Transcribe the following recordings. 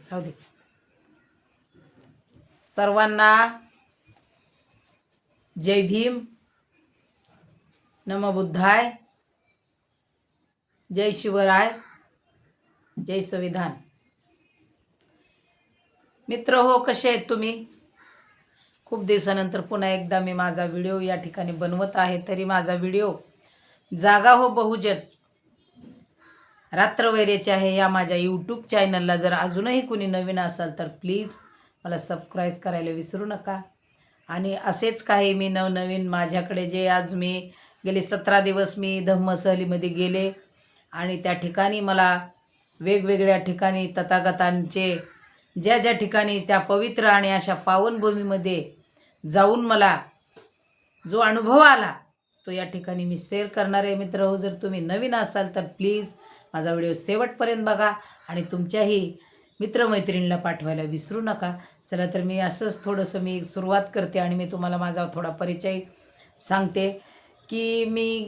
राहू दे. सर्वांना जय भीम, नमो बुद्धाय, जय शिवराय, जय संविधान. मित्र हो, कसे आहेत तुम्ही? खूप दिवसानंतर पुन्हा एकदा मी माझा व्हिडिओ या ठिकाणी बनवत आहे. तरी माझा व्हिडिओ जागा हो बहुजन रात्रवैरेचे आहे या माझ्या यूट्यूब चॅनलला जर अजूनही कुणी नवीन असाल तर प्लीज मला सबस्क्राईब करायला विसरू नका. आणि असेच काही मी नवनवीन माझ्याकडे जे आज मी गेले 17 दिवस मी धम्मसहलीमध्ये गेले आणि त्या ठिकाणी मला वेगवेगळ्या ठिकाणी तथागतांचे ज्या ज्या ठिकाणी त्या पवित्र आणि अशा पावनभूमीमध्ये जाऊन मला जो अनुभव आला तो या ठिकाणी मी शेअर करणार आहे. मित्र हो, जर तुम्ही नवीन असाल तर प्लीज माझा व्हिडिओ शेवटपर्यंत बघा आणि तुमच्याही मित्रमैत्रिणीला पाठवायला विसरू नका. चला तर मी असंच थोडंसं मी सुरुवात करते आणि मी तुम्हाला माझा थोडा परिचय सांगते की मी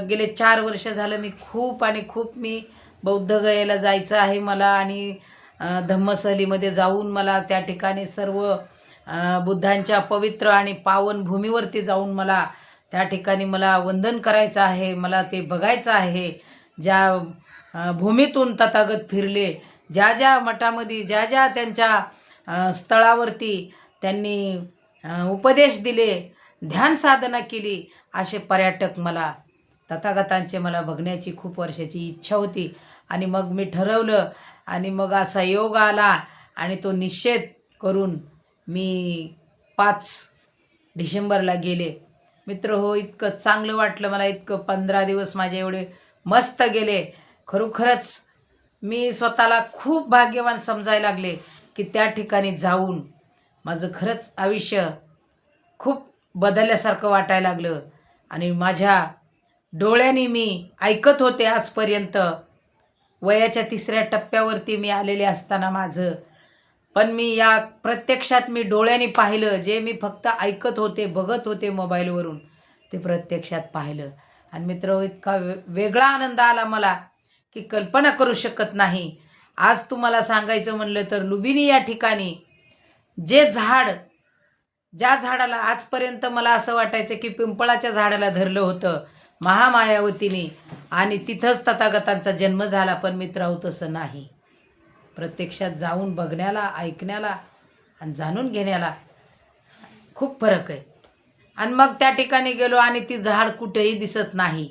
गेले 4 वर्ष झालं मी खूप मी बौद्धगयेला जायचं आहे मला आणि धम्मसहलीमध्ये जाऊन मला त्या ठिकाणी सर्व बुद्धांच्या पवित्र आणि पावन भूमीवरती जाऊन मला त्या ठिकाणी मला वंदन करायचं आहे. मला ते बघायचं आहे. ज्या भूमीतून तथागत फिरले, ज्या ज्या मठामध्ये ज्या ज्या त्यांच्या स्थळावरती त्यांनी उपदेश दिले, ध्यान साधना केली, असे पर्यटक मला तथागतांचे मला बघण्याची खूप वर्षाची इच्छा होती. आणि मग मी ठरवलं आणि मग असा योग आला आणि तो निश्चित करून मी 5 डिसेंबरला गेले. मित्र हो, इतकं चांगलं वाटलं मला. इतकं 15 दिवस माझे एवढे मस्त गेले. खरोखरच मी स्वतःला खूप भाग्यवान समजायला लागले की त्या ठिकाणी जाऊन माझं खरंच आयुष्य खूप बदलल्यासारखं वाटायला लागलं. आणि माझ्या डोळ्यांनी मी ऐकत होते आजपर्यंत. वयाच्या 3ऱ्या टप्प्यावरती मी आलेले असताना माझं, पण मी या प्रत्यक्षात मी डोळ्यांनी पाहिलं. जे मी फक्त ऐकत होते, बघत होते मोबाईलवरून, ते प्रत्यक्षात पाहिलं. आणि मित्र, इतका वेगळा आनंद आला मला की कल्पना करू शकत नाही. आज तुम्हाला सांगायचं म्हणलं तर लुंबिनी या ठिकाणी जे झाड, ज्या झाडाला आजपर्यंत मला असं वाटायचं की पिंपळाच्या झाडाला धरलं होतं महामायावतीने आणि तिथंच तथागतांचा जन्म झाला, पण मित्र तसं नाही. प्रत्यक्षात जाऊन बघण्याला, ऐकण्याला आणि जाणून घेण्याला खूप फरक आहे. आणि मग त्या ठिकाणी गेलो आणि ती झाड कुठेही दिसत नाही.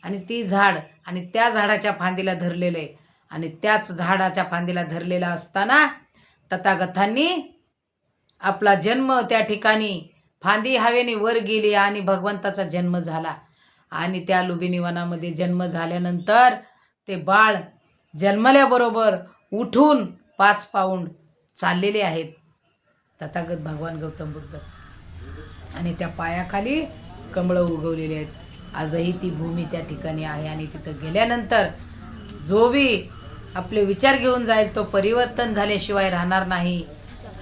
आणि ती झाड आणि त्या झाडाच्या फांदीला धरलेलं आहे. आणि त्याच झाडाच्या फांदीला धरलेला असताना तथागतांनी आपला जन्म त्या ठिकाणी फांदी हवेने वर गेली आणि भगवंताचा जन्म झाला. आणि त्या लुंबिनी वनामध्ये जन्म झाल्यानंतर ते बाळ जन्मल्याबरोबर उठून 5 पाऊंड चाललेले आहेत तथागत भगवान गौतम बुद्ध. आणि त्या पायाखाली कमळं उगवलेली आहेत. आजही ती भूमी त्या ठिकाणी आहे. आणि तिथं गेल्यानंतर जो बी आपले विचार घेऊन जाईल तो परिवर्तन झाल्याशिवाय राहणार नाही.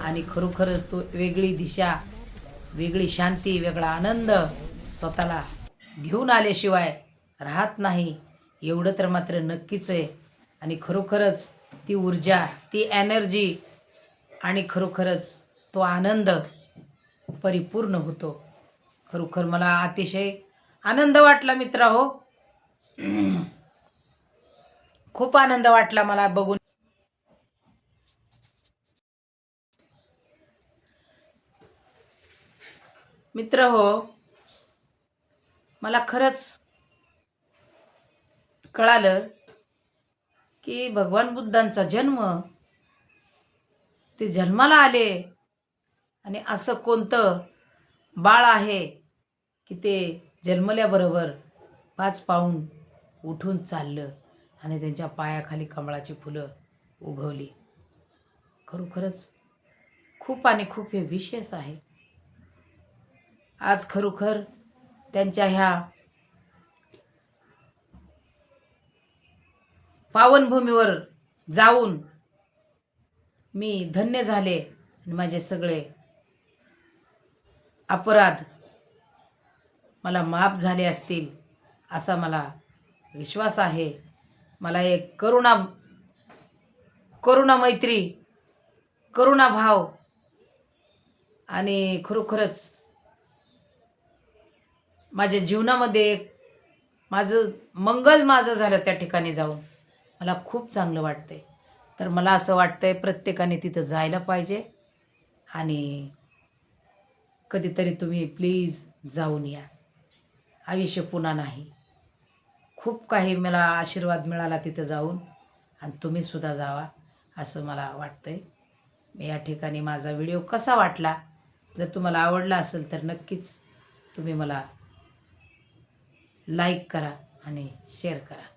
आणि खरोखरच तो वेगळी दिशा, वेगळी शांती, वेगळा आनंद स्वतःला घेऊन आल्याशिवाय राहत नाही, एवढं तर मात्र नक्कीच आहे. आणि खरोखरच ती ऊर्जा, ती एनर्जी आणि खरोखरच तो आनंद परिपूर्ण होतो. खरोखर मला अतिशय आनंद वाटला मित्र हो. खूप आनंद वाटला मला बघून. मित्र हो, मला खरंच कळालं की भगवान बुद्धांचा जन्म, ते जन्माला आले आणि असं कोणतं बाळ आहे की ते जन्मल्याबरोबर 5 पाऊंड उठून चाललं आणि त्यांच्या पायाखाली कमळाची फुलं उगवली. खरोखरच खूप आणि खूप हे विशेष आहे. आज खरोखर त्यांच्या ह्या पावनभूमीवर जाऊन मी धन्य झाले आणि माझे सगळे अपराध मला माफ झाले असतील असा मला विश्वास आहे. मला एक करुणा मैत्री करुणाभाव आणि खरोखरच माझ्या जीवनामध्ये माझं मंगल झालं त्या ठिकाणी जाऊन. मला खूप चांगलं वाटतंय. तर मला असं वाटतंय प्रत्येकाने तिथं जायला पाहिजे आणि कधीतरी तुम्ही प्लीज जाऊन या. आयुष्य पुन्हा नाही. खूप काही मला आशीर्वाद मिळाला तिथं जाऊन आणि तुम्हीसुद्धा जावा असं मला वाटतंय. मी या ठिकाणी माझा व्हिडिओ कसा वाटला, जर तुम्हाला आवडला असेल तर नक्कीच तुम्ही मला लाईक करा आणि शेअर करा.